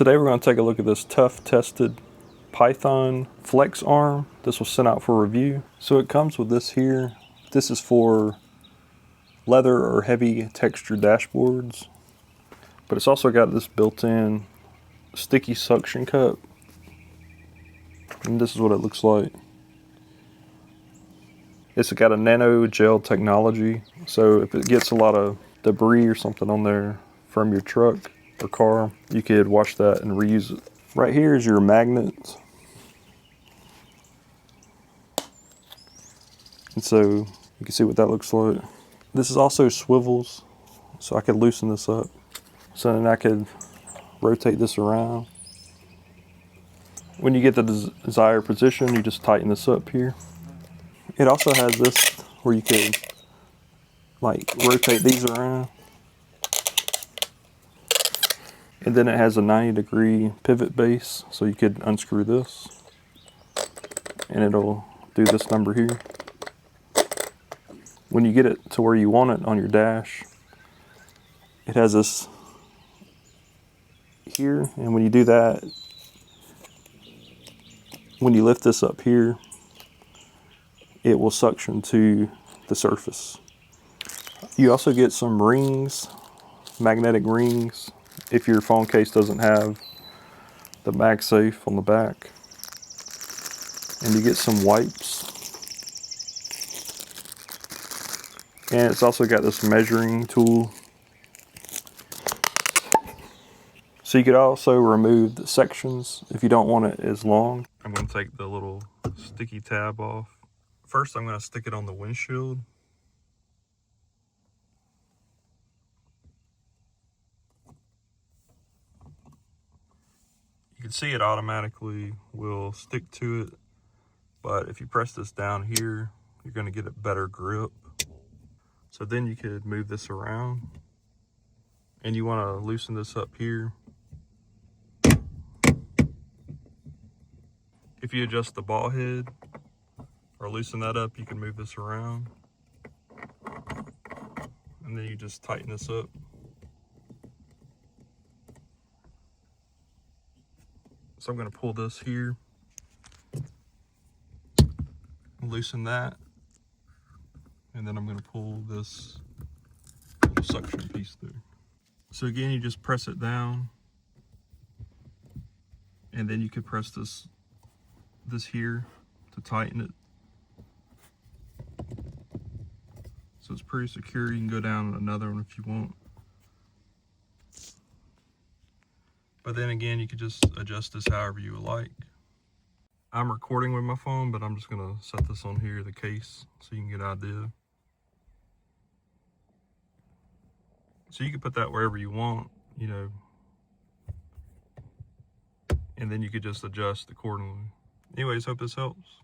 Today we're going to take a look at this Toughtested Python flex arm. This was sent out for review. So it comes with this here. This is for leather or heavy texture dashboards. But it's also got this built-in sticky suction cup. And this is what it looks like. It's got a nano gel technology. So if it gets a lot of debris or something on there from your truck or car, you could wash that and reuse it. Right here is your magnet. And so you can see what that looks like. This is also swivels, so I could loosen this up. So then I could rotate this around. When you get the desired position, you just tighten this up here. It also has this where you could like rotate these around. And then it has a 90-degree pivot base, so you could unscrew this. And it'll do this number here. When you get it to where you want it on your dash, it has this here, and when you do that, when you lift this up here, it will suction to the surface. You also get some rings, magnetic rings, if your phone case doesn't have the MagSafe on the back. And you get some wipes. And it's also got this measuring tool. So you could also remove the sections if you don't want it as long. I'm going to take the little sticky tab off. First, I'm going to stick it on the windshield. You can see it automatically will stick to it, but if you press this down here, you're going to get a better grip. So then you could move this around, and you want to loosen this up here. If you adjust the ball head or loosen that up, you can move this around. And then you just tighten this up. So I'm going to pull this here, loosen that, and then I'm going to pull this little suction piece through. So again, you just press it down, and then you could press this here to tighten it. So it's pretty secure. You can go down another one if you want. But then again, you could just adjust this however you would like. I'm recording with my phone, but I'm just gonna set this on here, the case, so you can get an idea. So you can put that wherever you want, you know, and then you could just adjust accordingly. Anyways, hope this helps.